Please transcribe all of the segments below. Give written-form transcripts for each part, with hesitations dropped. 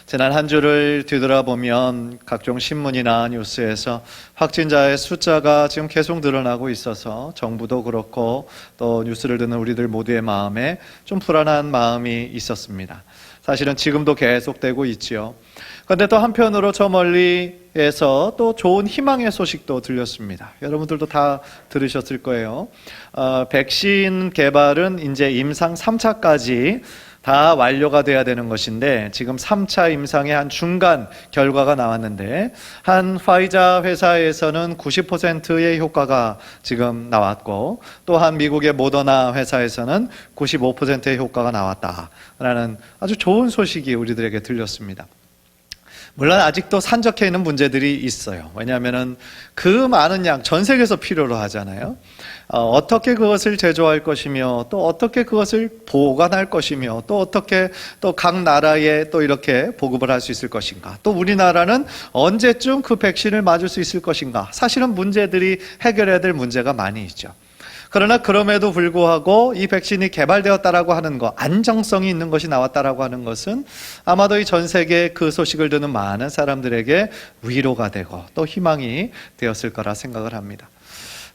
지난 한 주를 뒤돌아보면 각종 신문이나 뉴스에서 확진자의 숫자가 지금 계속 늘어나고 있어서 정부도 그렇고 또 뉴스를 듣는 우리들 모두의 마음에 좀 불안한 마음이 있었습니다. 사실은 지금도 계속되고 있지요. 그런데 또 한편으로 저 멀리에서 또 좋은 희망의 소식도 들렸습니다. 여러분들도 다 들으셨을 거예요. 백신 개발은 이제 임상 3차까지 다 완료가 돼야 되는 것인데 지금 3차 임상의 한 중간 결과가 나왔는데 한 파이자 회사에서는 90%의 효과가 지금 나왔고 또 한 미국의 모더나 회사에서는 95%의 효과가 나왔다라는 아주 좋은 소식이 우리들에게 들렸습니다. 물론 아직도 산적해 있는 문제들이 있어요. 왜냐하면 그 많은 양, 전 세계에서 필요로 하잖아요. 어떻게 그것을 제조할 것이며 또 어떻게 그것을 보관할 것이며 또 어떻게 또 각 나라에 또 이렇게 보급을 할 수 있을 것인가, 또 우리나라는 언제쯤 그 백신을 맞을 수 있을 것인가, 사실은 문제들이 해결해야 될 문제가 많이 있죠. 그러나 그럼에도 불구하고 이 백신이 개발되었다라고 하는 것, 안정성이 있는 것이 나왔다라고 하는 것은 아마도 이 전 세계 그 소식을 듣는 많은 사람들에게 위로가 되고 또 희망이 되었을 거라 생각을 합니다.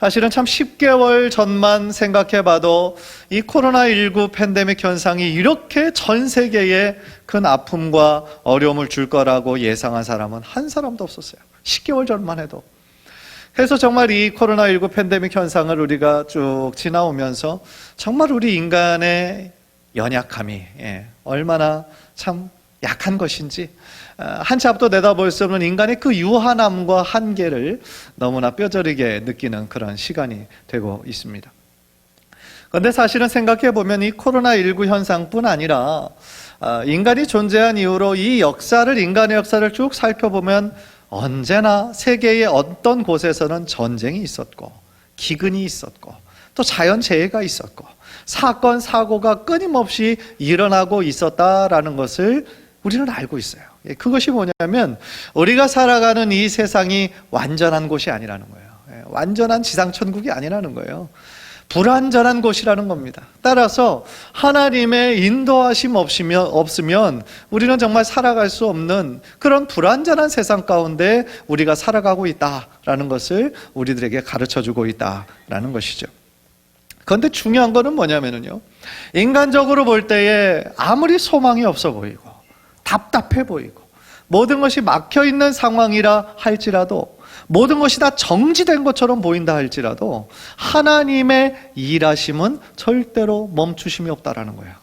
사실은 참 10개월 전만 생각해봐도 이 코로나19 팬데믹 현상이 이렇게 전 세계에 큰 아픔과 어려움을 줄 거라고 예상한 사람은 한 사람도 없었어요. 10개월 전만 해도. 그래서 정말 이 코로나19 팬데믹 현상을 우리가 쭉 지나오면서 정말 우리 인간의 연약함이 얼마나 참 약한 것인지 한치 앞도 내다볼 수 없는 인간의 그 유한함과 한계를 너무나 뼈저리게 느끼는 그런 시간이 되고 있습니다. 그런데 사실은 생각해보면 이 코로나19 현상뿐 아니라 인간이 존재한 이후로 이 역사를, 인간의 역사를 쭉 살펴보면 언제나 세계의 어떤 곳에서는 전쟁이 있었고 기근이 있었고 또 자연재해가 있었고 사건, 사고가 끊임없이 일어나고 있었다라는 것을 우리는 알고 있어요. 그것이 뭐냐면 우리가 살아가는 이 세상이 완전한 곳이 아니라는 거예요. 완전한 지상천국이 아니라는 거예요. 불완전한 곳이라는 겁니다. 따라서 하나님의 인도하심 없으면 우리는 정말 살아갈 수 없는 그런 불완전한 세상 가운데 우리가 살아가고 있다라는 것을 우리들에게 가르쳐주고 있다라는 것이죠. 그런데 중요한 거는 뭐냐면요, 인간적으로 볼 때에 아무리 소망이 없어 보이고 답답해 보이고 모든 것이 막혀있는 상황이라 할지라도, 모든 것이 다 정지된 것처럼 보인다 할지라도 하나님의 일하심은 절대로 멈추심이 없다라는 거예요.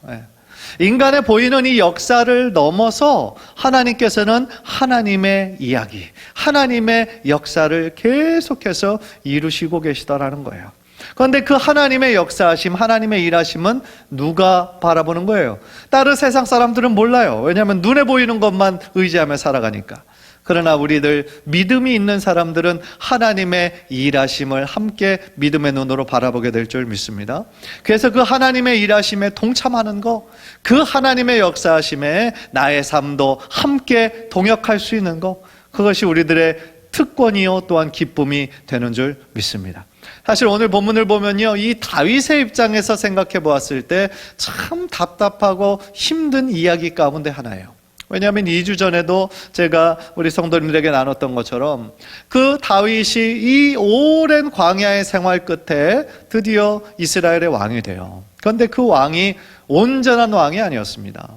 인간의 보이는 이 역사를 넘어서 하나님께서는 하나님의 이야기, 하나님의 역사를 계속해서 이루시고 계시다라는 거예요. 그런데 그 하나님의 역사하심, 하나님의 일하심은 누가 바라보는 거예요? 다른 세상 사람들은 몰라요. 왜냐하면 눈에 보이는 것만 의지하며 살아가니까. 그러나 우리들 믿음이 있는 사람들은 하나님의 일하심을 함께 믿음의 눈으로 바라보게 될 줄 믿습니다. 그래서 그 하나님의 일하심에 동참하는 것, 그 하나님의 역사하심에 나의 삶도 함께 동역할 수 있는 것, 그것이 우리들의 특권이요 또한 기쁨이 되는 줄 믿습니다. 사실 오늘 본문을 보면요, 이 다윗의 입장에서 생각해 보았을 때 참 답답하고 힘든 이야기 가운데 하나예요. 왜냐하면 2주 전에도 제가 우리 성도님들에게 나눴던 것처럼 그 다윗이 이 오랜 광야의 생활 끝에 드디어 이스라엘의 왕이 돼요. 그런데 그 왕이 온전한 왕이 아니었습니다.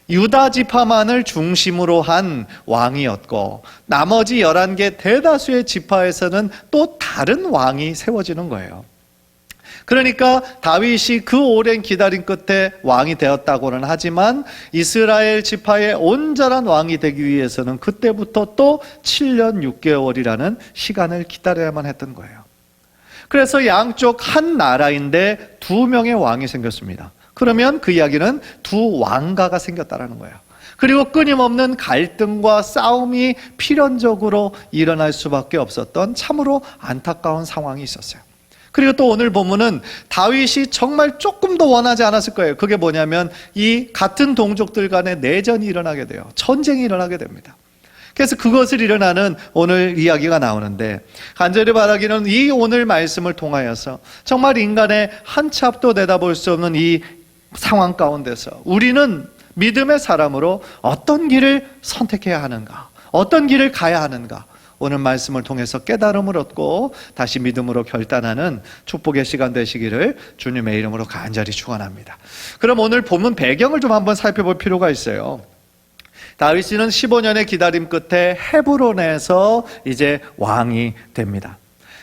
유다 지파만을 중심으로 한 왕이었고 나머지 11개 대다수의 지파에서는 또 다른 왕이 세워지는 거예요. 그러니까 다윗이 그 오랜 기다림 끝에 왕이 되었다고는 하지만 이스라엘 지파의 온전한 왕이 되기 위해서는 그때부터 또 7년 6개월이라는 시간을 기다려야만 했던 거예요. 그래서 양쪽 한 나라인데 2명의 왕이 생겼습니다. 그러면 그 이야기는 2 왕가가 생겼다는 거예요. 그리고 끊임없는 갈등과 싸움이 필연적으로 일어날 수밖에 없었던 참으로 안타까운 상황이 있었어요. 그리고 또 오늘 본문은 다윗이 정말 조금 더 원하지 않았을 거예요. 그게 뭐냐면 이 같은 동족들 간의 내전이 일어나게 돼요. 전쟁이 일어나게 됩니다. 그래서 그것을 일어나는 오늘 이야기가 나오는데, 간절히 바라기는 이 오늘 말씀을 통하여서 정말 인간의 한치 앞도 내다볼 수 없는 이 상황 가운데서 우리는 믿음의 사람으로 어떤 길을 선택해야 하는가, 어떤 길을 가야 하는가, 오늘 말씀을 통해서 깨달음을 얻고 다시 믿음으로 결단하는 축복의 시간 되시기를 주님의 이름으로 간절히 축원합니다. 그럼 오늘 본문 배경을 좀 한번 살펴볼 필요가 있어요. 다윗은 15년의 기다림 끝에 헤브론에서 이제 왕이 됩니다.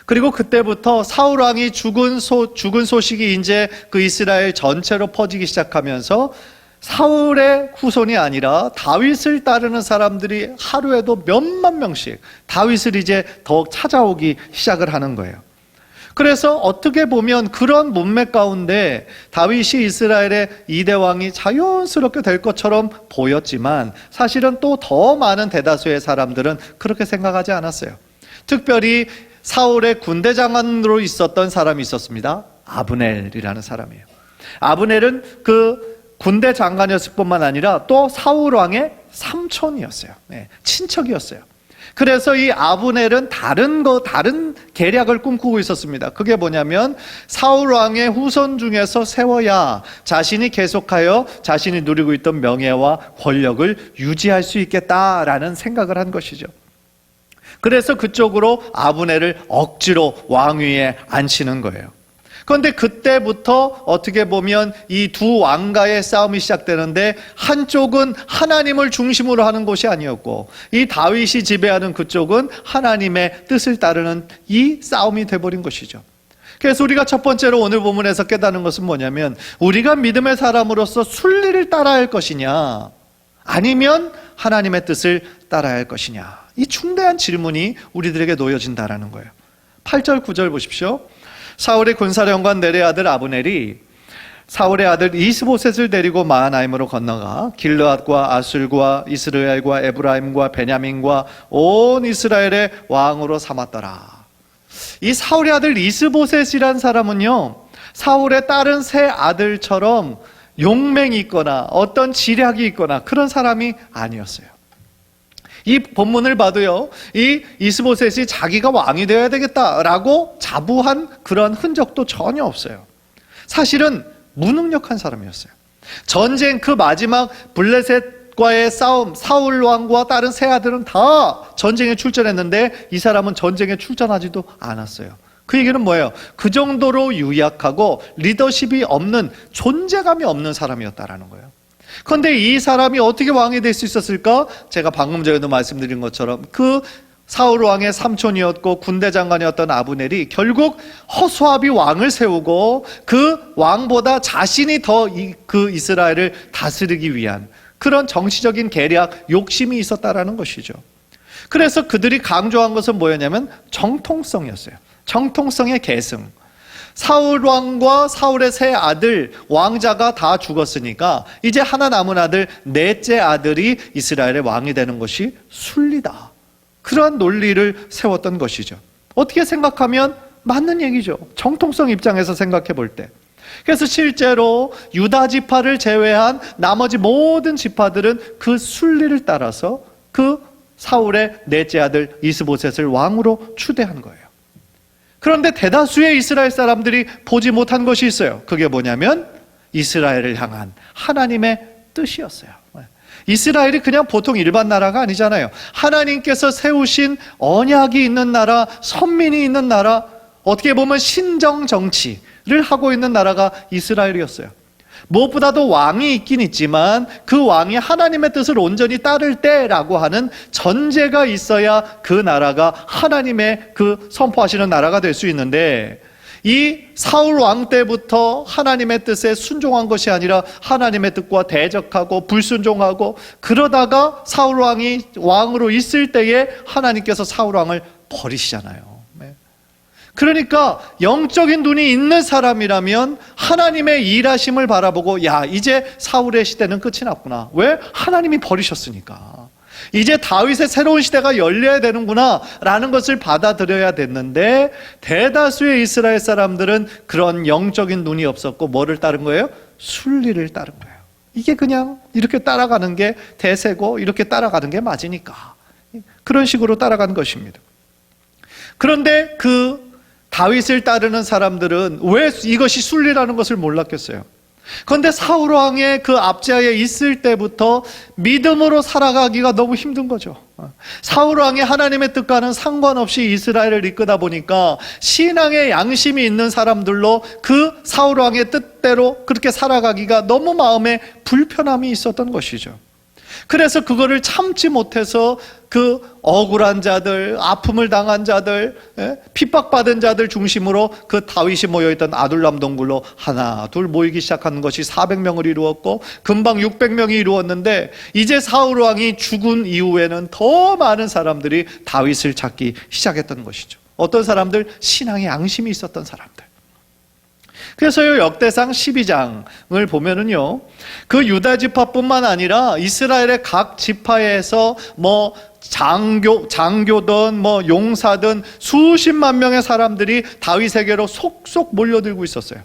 그리고 그때부터 사울 왕이 죽은 소식이 이제 그 이스라엘 전체로 퍼지기 시작하면서 사울의 후손이 아니라 다윗을 따르는 사람들이 하루에도 몇만 명씩 다윗을 이제 더욱 찾아오기 시작을 하는 거예요. 그래서 어떻게 보면 그런 문맥 가운데 다윗이 이스라엘의 2대 왕이 자연스럽게 될 것처럼 보였지만 사실은 또 더 많은 대다수의 사람들은 그렇게 생각하지 않았어요. 특별히 사울의 군대 장관으로 있었던 사람이 있었습니다. 아브넬이라는 사람이에요. 아브넬은 그 군대 장관이었을 뿐만 아니라 또 사울 왕의 삼촌이었어요. 네, 친척이었어요. 그래서 이 아브넬은 다른 계략을 꿈꾸고 있었습니다. 그게 뭐냐면 사울 왕의 후손 중에서 세워야 자신이 계속하여 자신이 누리고 있던 명예와 권력을 유지할 수 있겠다라는 생각을 한 것이죠. 그래서 그쪽으로 아브넬을 억지로 왕위에 앉히는 거예요. 그런데 그때부터 어떻게 보면 이 두 왕가의 싸움이 시작되는데 한쪽은 하나님을 중심으로 하는 곳이 아니었고 이 다윗이 지배하는 그쪽은 하나님의 뜻을 따르는 이 싸움이 돼버린 것이죠. 그래서 우리가 첫 번째로 오늘 본문에서 깨닫는 것은 뭐냐면 우리가 믿음의 사람으로서 순리를 따라야 할 것이냐 아니면 하나님의 뜻을 따라야 할 것이냐, 이 중대한 질문이 우리들에게 놓여진다라는 거예요. 8절 9절 보십시오. 사울의 군사령관 넬의 아들 아브넬이 사울의 아들 이스보셋을 데리고 마하나임으로 건너가 길르앗과 아술과 이스라엘과 에브라임과 베냐민과 온 이스라엘의 왕으로 삼았더라. 이 사울의 아들 이스보셋이란 사람은요, 사울의 다른 세 아들처럼 용맹이 있거나 어떤 지략이 있거나 그런 사람이 아니었어요. 이 본문을 봐도요, 이 이스보셋이 자기가 왕이 되어야 되겠다라고 자부한 그런 흔적도 전혀 없어요. 사실은 무능력한 사람이었어요. 전쟁 그 마지막 블레셋과의 싸움, 사울 왕과 다른 세 아들은 다 전쟁에 출전했는데 이 사람은 전쟁에 출전하지도 않았어요. 그 얘기는 뭐예요? 그 정도로 유약하고 리더십이 없는, 존재감이 없는 사람이었다라는 거예요. 그런데 이 사람이 어떻게 왕이 될 수 있었을까? 제가 방금 전에도 말씀드린 것처럼 그 사울 왕의 삼촌이었고 군대 장관이었던 아브넬이 결국 허수아비 왕을 세우고 그 왕보다 자신이 더 그 이스라엘을 다스리기 위한 그런 정치적인 계략, 욕심이 있었다라는 것이죠. 그래서 그들이 강조한 것은 뭐였냐면 정통성이었어요. 정통성의 계승. 사울 왕과 사울의 세 아들 왕자가 다 죽었으니까 이제 하나 남은 아들, 넷째 아들이 이스라엘의 왕이 되는 것이 순리다. 그런 논리를 세웠던 것이죠. 어떻게 생각하면 맞는 얘기죠. 정통성 입장에서 생각해 볼 때. 그래서 실제로 유다 지파를 제외한 나머지 모든 지파들은 그 순리를 따라서 그 사울의 넷째 아들 이스보셋을 왕으로 추대한 거예요. 그런데 대다수의 이스라엘 사람들이 보지 못한 것이 있어요. 그게 뭐냐면 이스라엘을 향한 하나님의 뜻이었어요. 이스라엘이 그냥 보통 일반 나라가 아니잖아요. 하나님께서 세우신 언약이 있는 나라, 선민이 있는 나라, 어떻게 보면 신정 정치를 하고 있는 나라가 이스라엘이었어요. 무엇보다도 왕이 있긴 있지만 그 왕이 하나님의 뜻을 온전히 따를 때라고 하는 전제가 있어야 그 나라가 하나님의 그 선포하시는 나라가 될 수 있는데, 이 사울 왕 때부터 하나님의 뜻에 순종한 것이 아니라 하나님의 뜻과 대적하고 불순종하고, 그러다가 사울 왕이 왕으로 있을 때에 하나님께서 사울 왕을 버리시잖아요. 그러니까 영적인 눈이 있는 사람이라면 하나님의 일하심을 바라보고, 야, 이제 사울의 시대는 끝이 났구나. 왜? 하나님이 버리셨으니까. 이제 다윗의 새로운 시대가 열려야 되는구나 라는 것을 받아들여야 됐는데, 대다수의 이스라엘 사람들은 그런 영적인 눈이 없었고 뭐를 따른 거예요? 순리를 따른 거예요. 이게 그냥 이렇게 따라가는 게 대세고 이렇게 따라가는 게 맞으니까 그런 식으로 따라간 것입니다. 그런데 그 다윗을 따르는 사람들은 왜 이것이 순리라는 것을 몰랐겠어요? 그런데 사울 왕의 그 압제하에 있을 때부터 믿음으로 살아가기가 너무 힘든 거죠. 사울 왕이 하나님의 뜻과는 상관없이 이스라엘을 이끄다 보니까 신앙의 양심이 있는 사람들로 그 사울 왕의 뜻대로 그렇게 살아가기가 너무 마음에 불편함이 있었던 것이죠. 그래서 그거를 참지 못해서 그 억울한 자들, 아픔을 당한 자들, 핍박받은 자들 중심으로 그 다윗이 모여있던 아둘람 동굴로 하나 둘 모이기 시작하는 것이 400명을 이루었고 금방 600명이 이루었는데, 이제 사울 왕이 죽은 이후에는 더 많은 사람들이 다윗을 찾기 시작했던 것이죠. 어떤 사람들? 신앙의 양심이 있었던 사람들. 그래서요, 역대상 12장을 보면은요, 그 유다 지파뿐만 아니라 이스라엘의 각 지파에서 장교든 용사든 수십만 명의 사람들이 다윗에게로 속속 몰려들고 있었어요.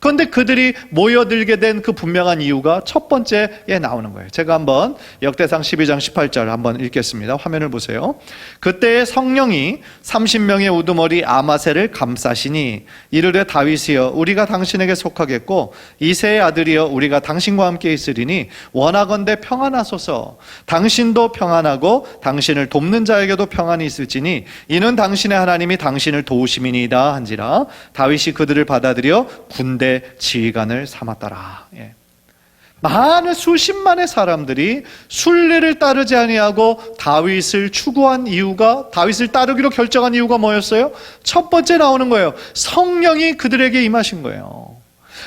그런데 그들이 모여들게 된 그 분명한 이유가 첫 번째에 나오는 거예요. 제가 한번 역대상 12장 18절 한번 읽겠습니다. 화면을 보세요. 그때의 성령이 30명의 우두머리 아마새를 감싸시니 이르되 다윗이여 우리가 당신에게 속하겠고 이새의 아들이여 우리가 당신과 함께 있으리니 원하건대 평안하소서. 당신도 평안하고 당신을 돕는 자에게도 평안이 있을지니 이는 당신의 하나님이 당신을 도우심이니이다 한지라. 다윗이 그들을 받아들여 군대 지휘관을 삼았더라. 많은 수십만의 사람들이 순례를 따르지 아니하고 다윗을 추구한 이유가, 다윗을 따르기로 결정한 이유가 뭐였어요? 첫 번째 나오는 거예요. 성령이 그들에게 임하신 거예요.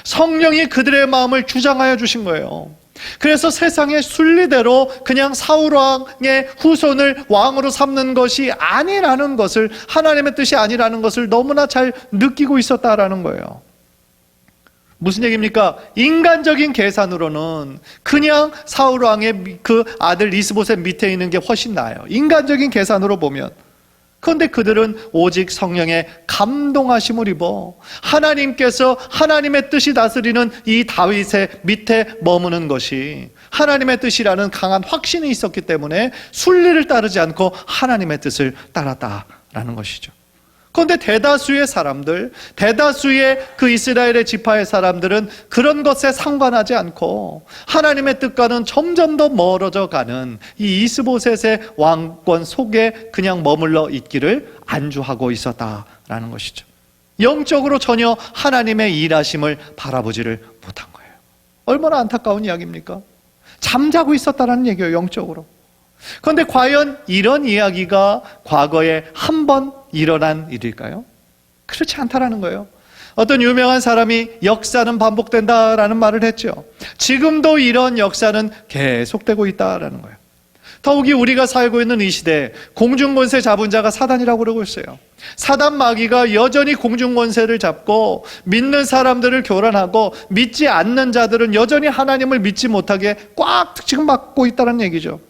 성령이 그들의 마음을 주장하여 주신 거예요. 그래서 세상의 순리대로 그냥 사울 왕의 후손을 왕으로 삼는 것이 아니라는 것을, 하나님의 뜻이 아니라는 것을 너무나 잘 느끼고 있었다라는 거예요. 무슨 얘기입니까? 인간적인 계산으로는 그냥 사울 왕의 그 아들 이스보셋 밑에 있는 게 훨씬 나아요. 인간적인 계산으로 보면. 그런데 그들은 오직 성령의 감동하심을 입어 하나님께서 하나님의 뜻이 다스리는 이 다윗의 밑에 머무는 것이 하나님의 뜻이라는 강한 확신이 있었기 때문에 순리를 따르지 않고 하나님의 뜻을 따랐다라는 것이죠. 그런데 대다수의 사람들, 대다수의 그 이스라엘의 지파의 사람들은 그런 것에 상관하지 않고 하나님의 뜻과는 점점 더 멀어져 가는 이 이스보셋의 왕권 속에 그냥 머물러 있기를 안주하고 있었다라는 것이죠. 영적으로 전혀 하나님의 일하심을 바라보지를 못한 거예요. 얼마나 안타까운 이야기입니까? 잠자고 있었다는 얘기예요, 영적으로. 그런데 과연 이런 이야기가 과거에 한 번 일어난 일일까요? 그렇지 않다라는 거예요. 어떤 유명한 사람이 역사는 반복된다라는 말을 했죠. 지금도 이런 역사는 계속되고 있다라는 거예요. 더욱이 우리가 살고 있는 이 시대에 공중권세 잡은 자가 사단이라고 그러고 있어요. 사단 마귀가 여전히 공중권세를 잡고 믿는 사람들을 교란하고 믿지 않는 자들은 여전히 하나님을 믿지 못하게 꽉 지금 막고 있다는 얘기죠.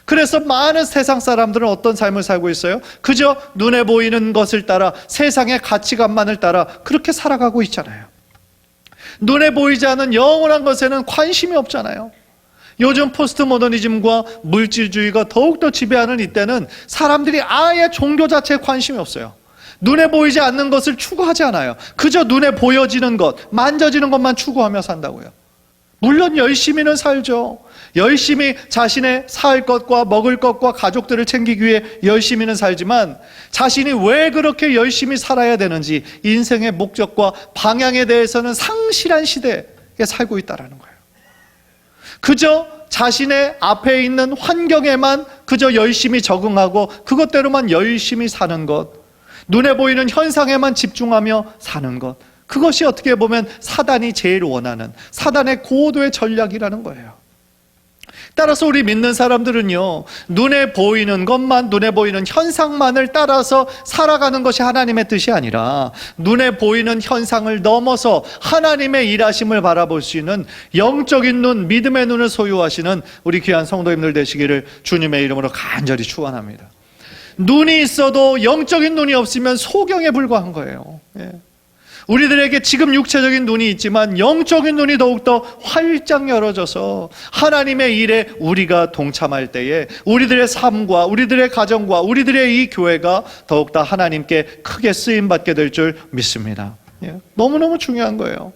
그래서 많은 세상 사람들은 어떤 삶을 살고 있어요? 그저 눈에 보이는 것을 따라 세상의 가치관만을 따라 그렇게 살아가고 있잖아요. 눈에 보이지 않는 영원한 것에는 관심이 없잖아요. 요즘 포스트 모더니즘과 물질주의가 더욱더 지배하는 이때는 사람들이 아예 종교 자체에 관심이 없어요. 눈에 보이지 않는 것을 추구하지 않아요. 그저 눈에 보여지는 것, 만져지는 것만 추구하며 산다고요. 물론 열심히는 살죠. 열심히 자신의 살 것과 먹을 것과 가족들을 챙기기 위해 열심히는 살지만 자신이 왜 그렇게 열심히 살아야 되는지 인생의 목적과 방향에 대해서는 상실한 시대에 살고 있다는 거예요. 그저 자신의 앞에 있는 환경에만 그저 열심히 적응하고 그것대로만 열심히 사는 것, 눈에 보이는 현상에만 집중하며 사는 것, 그것이 어떻게 보면 사단이 제일 원하는 사단의 고도의 전략이라는 거예요. 따라서 우리 믿는 사람들은요, 눈에 보이는 것만, 눈에 보이는 현상만을 따라서 살아가는 것이 하나님의 뜻이 아니라 눈에 보이는 현상을 넘어서 하나님의 일하심을 바라볼 수 있는 영적인 눈, 믿음의 눈을 소유하시는 우리 귀한 성도님들 되시기를 주님의 이름으로 간절히 축원합니다. 눈이 있어도 영적인 눈이 없으면 소경에 불과한 거예요. 우리들에게 지금 육체적인 눈이 있지만 영적인 눈이 더욱더 활짝 열어져서 하나님의 일에 우리가 동참할 때에 우리들의 삶과 우리들의 가정과 우리들의 이 교회가 더욱더 하나님께 크게 쓰임받게 될 줄 믿습니다. 너무너무 중요한 거예요.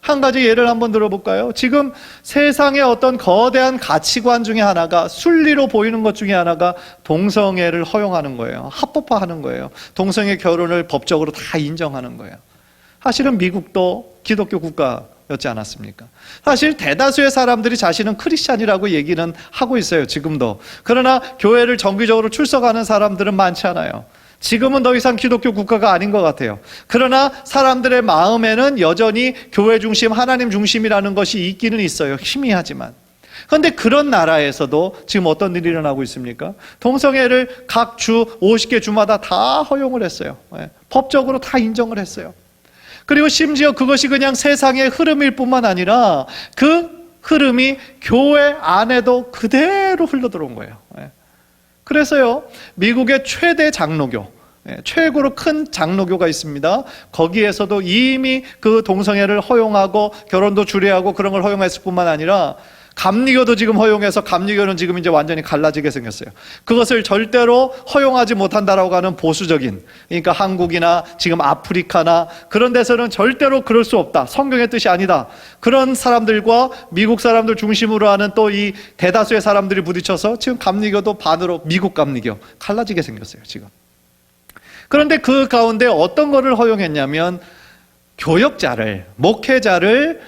한 가지 예를 한번 들어볼까요? 지금 세상의 어떤 거대한 가치관 중에 하나가, 순리로 보이는 것 중에 하나가 동성애를 허용하는 거예요. 합법화하는 거예요. 동성애 결혼을 법적으로 다 인정하는 거예요. 사실은 미국도 기독교 국가였지 않았습니까? 사실 대다수의 사람들이 자신은 크리스찬이라고 얘기는 하고 있어요, 지금도. 그러나 교회를 정기적으로 출석하는 사람들은 많지 않아요. 지금은 더 이상 기독교 국가가 아닌 것 같아요. 그러나 사람들의 마음에는 여전히 교회 중심, 하나님 중심이라는 것이 있기는 있어요. 희미하지만. 그런데 그런 나라에서도 지금 어떤 일이 일어나고 있습니까? 동성애를 각 주 50개 주마다 다 허용을 했어요. 법적으로 다 인정을 했어요. 그리고 심지어 그것이 그냥 세상의 흐름일 뿐만 아니라 그 흐름이 교회 안에도 그대로 흘러들어온 거예요. 그래서요, 미국의 최대 장로교, 최고로 큰 장로교가 있습니다. 거기에서도 이미 그 동성애를 허용하고 결혼도 주례하고 그런 걸 허용했을 뿐만 아니라 감리교도 지금 허용해서, 감리교는 지금 이제 완전히 갈라지게 생겼어요. 그것을 절대로 허용하지 못한다라고 하는 보수적인, 그러니까 한국이나 지금 아프리카나 그런 데서는 절대로 그럴 수 없다, 성경의 뜻이 아니다, 그런 사람들과 미국 사람들 중심으로 하는 또 이 대다수의 사람들이 부딪혀서 지금 감리교도 반으로 미국 감리교 갈라지게 생겼어요, 지금. 그런데 그 가운데 어떤 거를 허용했냐면 교역자를, 목회자를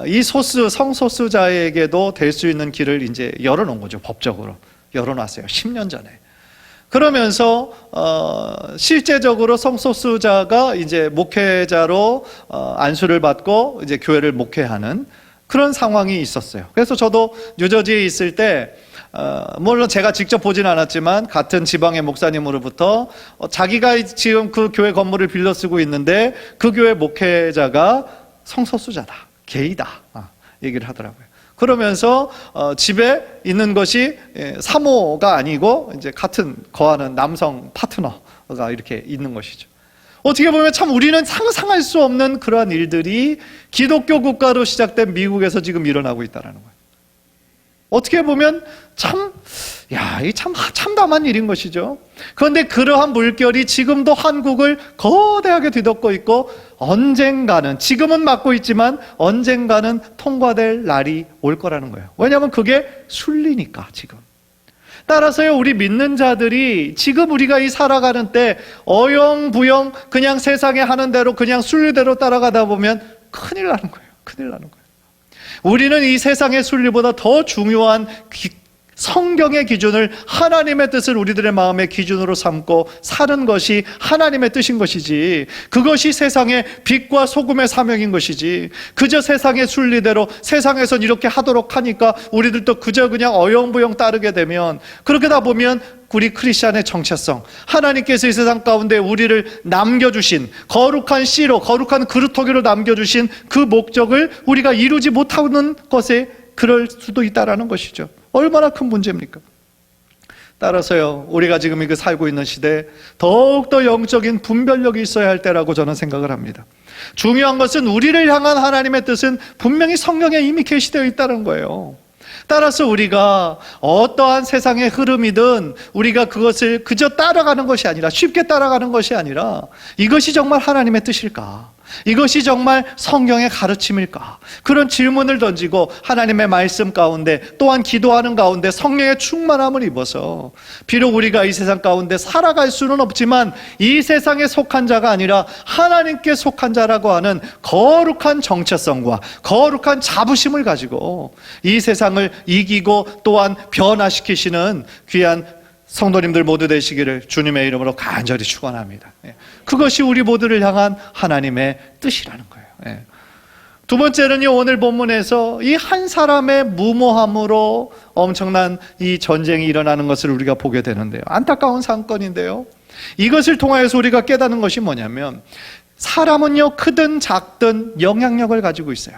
이 성소수자에게도 될 수 있는 길을 이제 열어놓은 거죠. 법적으로 열어놨어요. 10년 전에. 그러면서 실제적으로 성소수자가 이제 목회자로 안수를 받고 이제 교회를 목회하는 그런 상황이 있었어요. 그래서 저도 뉴저지에 있을 때 물론 제가 직접 보진 않았지만 같은 지방의 목사님으로부터 자기가 지금 그 교회 건물을 빌려 쓰고 있는데 그 교회 목회자가 성소수자다, 게이다 얘기를 하더라고요. 그러면서 집에 있는 것이 사모가 아니고 이제 같은 거하는 남성 파트너가 이렇게 있는 것이죠. 어떻게 보면 참 우리는 상상할 수 없는 그러한 일들이 기독교 국가로 시작된 미국에서 지금 일어나고 있다는 거예요. 어떻게 보면 이 참담한 일인 것이죠. 그런데 그러한 물결이 지금도 한국을 거대하게 뒤덮고 있고 언젠가는, 지금은 막고 있지만 언젠가는 통과될 날이 올 거라는 거예요. 왜냐하면 그게 순리니까 지금. 따라서요, 우리 믿는 자들이 지금 우리가 이 살아가는 때 어영부영 그냥 세상에 하는 대로 그냥 순리대로 따라가다 보면 큰일 나는 거예요. 큰일 나는 거예요. 우리는 이 세상의 순리보다 더 중요한 성경의 기준을, 하나님의 뜻을 우리들의 마음의 기준으로 삼고 사는 것이 하나님의 뜻인 것이지, 그것이 세상의 빛과 소금의 사명인 것이지, 그저 세상의 순리대로 세상에선 이렇게 하도록 하니까 우리들도 그저 그냥 어영부영 따르게 되면, 그렇게 다 보면 우리 크리스찬의 정체성, 하나님께서 이 세상 가운데 우리를 남겨주신 거룩한 씨로, 거룩한 그루터기로 남겨주신 그 목적을 우리가 이루지 못하는 것에 그럴 수도 있다라는 것이죠. 얼마나 큰 문제입니까? 따라서요, 우리가 지금 이거 살고 있는 시대에 더욱더 영적인 분별력이 있어야 할 때라고 저는 생각을 합니다. 중요한 것은 우리를 향한 하나님의 뜻은 분명히 성경에 이미 계시되어 있다는 거예요. 따라서 우리가 어떠한 세상의 흐름이든 우리가 그것을 그저 따라가는 것이 아니라, 쉽게 따라가는 것이 아니라, 이것이 정말 하나님의 뜻일까? 이것이 정말 성경의 가르침일까? 그런 질문을 던지고 하나님의 말씀 가운데, 또한 기도하는 가운데 성령의 충만함을 입어서, 비록 우리가 이 세상 가운데 살아갈 수는 없지만 이 세상에 속한 자가 아니라 하나님께 속한 자라고 하는 거룩한 정체성과 거룩한 자부심을 가지고 이 세상을 이기고 또한 변화시키시는 귀한 성도님들 모두 되시기를 주님의 이름으로 간절히 축원합니다. 그것이 우리 모두를 향한 하나님의 뜻이라는 거예요. 두 번째는요, 오늘 본문에서 이 한 사람의 무모함으로 엄청난 이 전쟁이 일어나는 것을 우리가 보게 되는데요. 안타까운 사건인데요. 이것을 통하여서 우리가 깨닫는 것이 뭐냐면, 사람은요, 크든 작든 영향력을 가지고 있어요.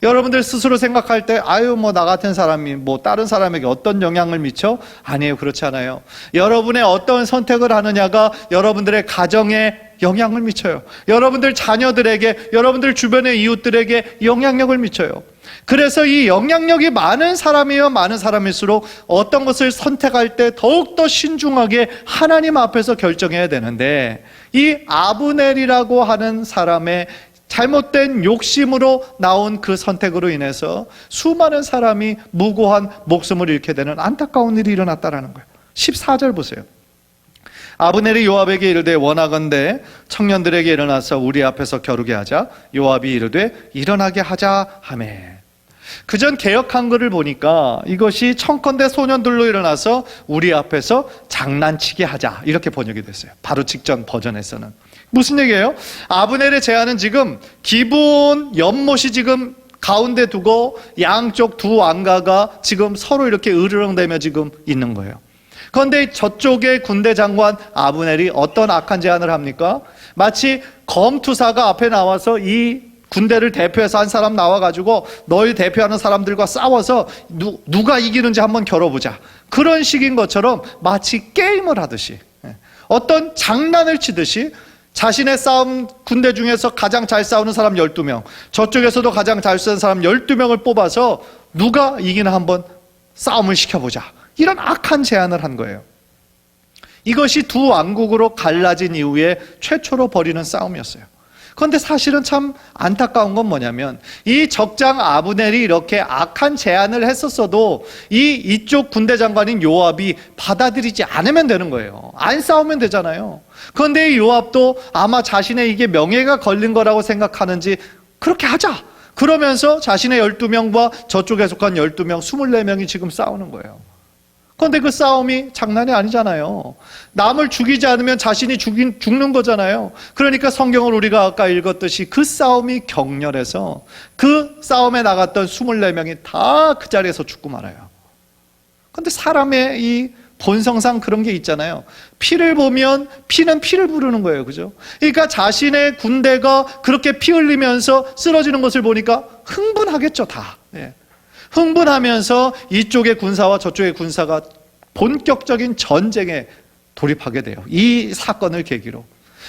여러분들 스스로 생각할 때 나 같은 사람이 다른 사람에게 어떤 영향을 미쳐? 아니에요. 그렇지 않아요. 여러분의 어떤 선택을 하느냐가 여러분들의 가정에 영향을 미쳐요. 여러분들 자녀들에게, 여러분들 주변의 이웃들에게 영향력을 미쳐요. 그래서 이 영향력이 많은 사람이면 많은 사람일수록 어떤 것을 선택할 때 더욱더 신중하게 하나님 앞에서 결정해야 되는데, 이 아브넬이라고 하는 사람의 잘못된 욕심으로 나온 그 선택으로 인해서 수많은 사람이 무고한 목숨을 잃게 되는 안타까운 일이 일어났다라는 거예요. 14절 보세요. 아브넬이 요압에게 이르되 원하건대 청년들에게 일어나서 우리 앞에서 겨루게 하자. 요압이 이르되 일어나게 하자 하매. 그전 개역 한글을 보니까 이것이 청컨대 소년들로 일어나서 우리 앞에서 장난치게 하자 이렇게 번역이 됐어요. 바로 직전 버전에서는. 무슨 얘기예요? 아브넬의 제안은 지금 기본 연못이 지금 가운데 두고 양쪽 두 왕가가 지금 서로 이렇게 으르렁대며 지금 있는 거예요. 그런데 저쪽의 군대 장관 아브넬이 어떤 악한 제안을 합니까? 마치 검투사가 앞에 나와서 이 군대를 대표해서 한 사람 나와가지고 너희 대표하는 사람들과 싸워서 누가 이기는지 한번 겨뤄보자. 그런 식인 것처럼 마치 게임을 하듯이, 어떤 장난을 치듯이 자신의 싸움 군대 중에서 가장 잘 싸우는 사람 12명, 저쪽에서도 가장 잘 싸우는 사람 12명을 뽑아서 누가 이기나 한번 싸움을 시켜보자. 이런 악한 제안을 한 거예요. 이것이 두 왕국으로 갈라진 이후에 최초로 벌이는 싸움이었어요. 그런데 사실은 참 안타까운 건 뭐냐면 이 적장 아브넬이 이렇게 악한 제안을 했었어도 이쪽 군대 장관인 요압이 받아들이지 않으면 되는 거예요. 안 싸우면 되잖아요. 그런데 이 요압도 아마 자신의 이게 명예가 걸린 거라고 생각하는지 그렇게 하자. 그러면서 자신의 12명과 저쪽에 속한 12명, 24명이 지금 싸우는 거예요. 그런데 그 싸움이 장난이 아니잖아요. 남을 죽이지 않으면 자신이 죽는 거잖아요. 그러니까 성경을 우리가 아까 읽었듯이 그 싸움이 격렬해서 그 싸움에 나갔던 24명이 다 그 자리에서 죽고 말아요. 그런데 사람의 이 본성상 그런 게 있잖아요. 피를 보면 피는 피를 부르는 거예요. 그죠? 그러니까 자신의 군대가 그렇게 피 흘리면서 쓰러지는 것을 보니까 흥분하겠죠, 다. 예. 흥분하면서 이쪽의 군사와 저쪽의 군사가 본격적인 전쟁에 돌입하게 돼요. 이 사건을 계기로.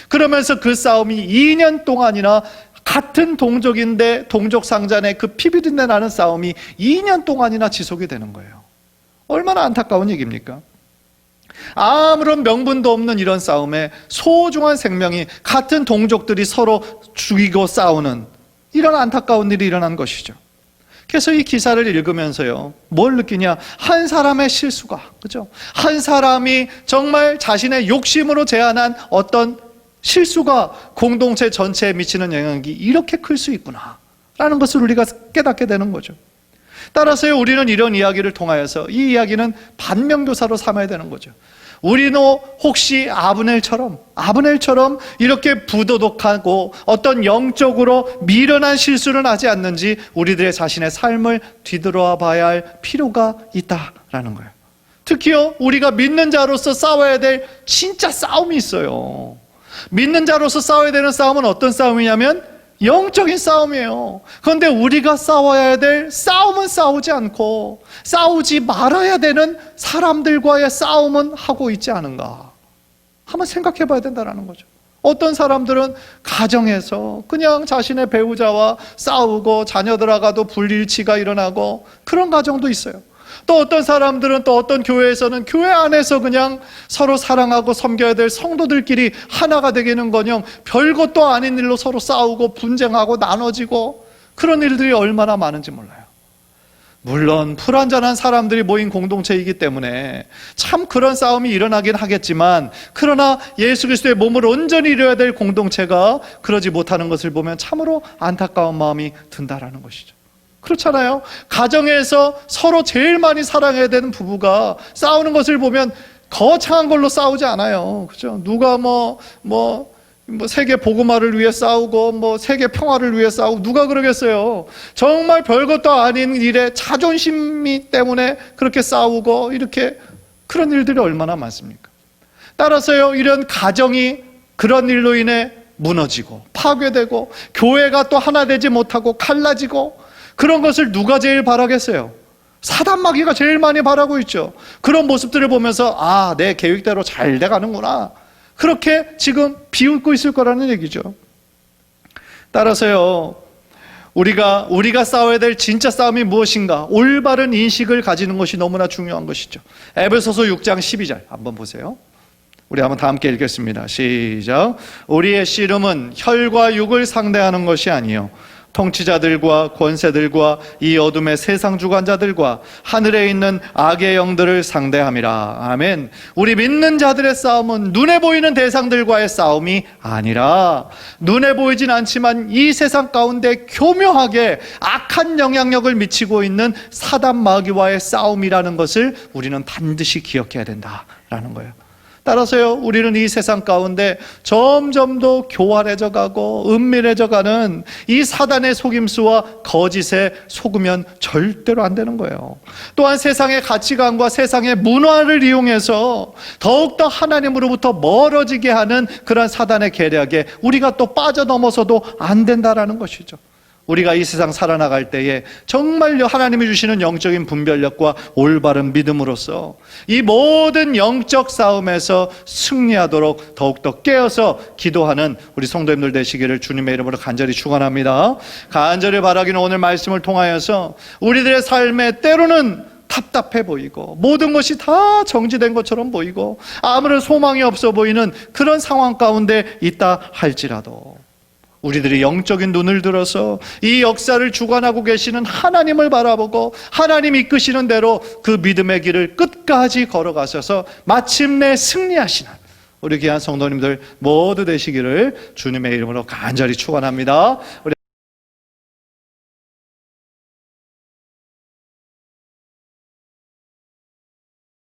그러면서 그 싸움이 2년 동안이나 같은 동족인데 동족 상잔의 그 피비린내 나는 싸움이 2년 동안이나 지속이 되는 거예요. 얼마나 안타까운 얘기입니까? 아무런 명분도 없는 이런 싸움에 소중한 생명이 같은 동족들이 서로 죽이고 싸우는 이런 안타까운 일이 일어난 것이죠. 그래서 이 기사를 읽으면서요, 뭘 느끼냐? 한 사람의 실수가, 그죠? 한 사람이 정말 자신의 욕심으로 제안한 어떤 실수가 공동체 전체에 미치는 영향이 이렇게 클 수 있구나 라는 것을 우리가 깨닫게 되는 거죠. 따라서요, 우리는 이런 이야기를 통하여서 이 이야기는 반면교사로 삼아야 되는 거죠. 우리는 혹시 아브넬처럼 이렇게 부도덕하고 어떤 영적으로 미련한 실수를 하지 않는지 우리들의 자신의 삶을 뒤돌아 봐야 할 필요가 있다라는 거예요. 특히요, 우리가 믿는 자로서 싸워야 될 진짜 싸움이 있어요. 믿는 자로서 싸워야 되는 싸움은 어떤 싸움이냐면 영적인 싸움이에요. 그런데 우리가 싸워야 될 싸움은 싸우지 않고 싸우지 말아야 되는 사람들과의 싸움은 하고 있지 않은가 한번 생각해 봐야 된다는 거죠. 어떤 사람들은 가정에서 그냥 자신의 배우자와 싸우고 자녀들하고도 불일치가 일어나고 그런 가정도 있어요. 또 어떤 사람들은 또 어떤 교회에서는 교회 안에서 그냥 서로 사랑하고 섬겨야 될 성도들끼리 하나가 되기는커녕 별것도 아닌 일로 서로 싸우고 분쟁하고 나눠지고 그런 일들이 얼마나 많은지 몰라요. 물론 불완전한 사람들이 모인 공동체이기 때문에 참 그런 싸움이 일어나긴 하겠지만, 그러나 예수 그리스도의 몸을 온전히 이루어야 될 공동체가 그러지 못하는 것을 보면 참으로 안타까운 마음이 든다라는 것이죠. 그렇잖아요. 가정에서 서로 제일 많이 사랑해야 되는 부부가 싸우는 것을 보면 거창한 걸로 싸우지 않아요. 그죠? 누가 세계 복음화를 위해 싸우고 세계 평화를 위해 싸우고 누가 그러겠어요. 정말 별것도 아닌 일에 자존심이 때문에 그렇게 싸우고 이렇게 그런 일들이 얼마나 많습니까? 따라서요, 이런 가정이 그런 일로 인해 무너지고 파괴되고 교회가 또 하나 되지 못하고 갈라지고 그런 것을 누가 제일 바라겠어요? 사단 마귀가 제일 많이 바라고 있죠. 그런 모습들을 보면서 내 계획대로 잘 돼가는구나, 그렇게 지금 비웃고 있을 거라는 얘기죠. 따라서요, 우리가 싸워야 될 진짜 싸움이 무엇인가, 올바른 인식을 가지는 것이 너무나 중요한 것이죠. 에베소서 6장 12절 한번 보세요. 우리 한번 다 함께 읽겠습니다. 시작. 우리의 씨름은 혈과 육을 상대하는 것이 아니요 통치자들과 권세들과 이 어둠의 세상 주관자들과 하늘에 있는 악의 영들을 상대함이라. 아멘. 우리 믿는 자들의 싸움은 눈에 보이는 대상들과의 싸움이 아니라 눈에 보이진 않지만 이 세상 가운데 교묘하게 악한 영향력을 미치고 있는 사단 마귀와의 싸움이라는 것을 우리는 반드시 기억해야 된다라는 거예요. 따라서요, 우리는 이 세상 가운데 점점 더 교활해져 가고 은밀해져 가는 이 사단의 속임수와 거짓에 속으면 절대로 안 되는 거예요. 또한 세상의 가치관과 세상의 문화를 이용해서 더욱더 하나님으로부터 멀어지게 하는 그런 사단의 계략에 우리가 또 빠져넘어서도 안 된다라는 것이죠. 우리가 이 세상 살아나갈 때에 정말요 하나님이 주시는 영적인 분별력과 올바른 믿음으로써 이 모든 영적 싸움에서 승리하도록 더욱더 깨어서 기도하는 우리 성도님들 되시기를 주님의 이름으로 간절히 축원합니다. 간절히 바라기는 오늘 말씀을 통하여서 우리들의 삶에 때로는 답답해 보이고 모든 것이 다 정지된 것처럼 보이고 아무런 소망이 없어 보이는 그런 상황 가운데 있다 할지라도 우리들이 영적인 눈을 들어서 이 역사를 주관하고 계시는 하나님을 바라보고 하나님 이끄시는 대로 그 믿음의 길을 끝까지 걸어가셔서 마침내 승리하시는 우리 귀한 성도님들 모두 되시기를 주님의 이름으로 간절히 축원합니다.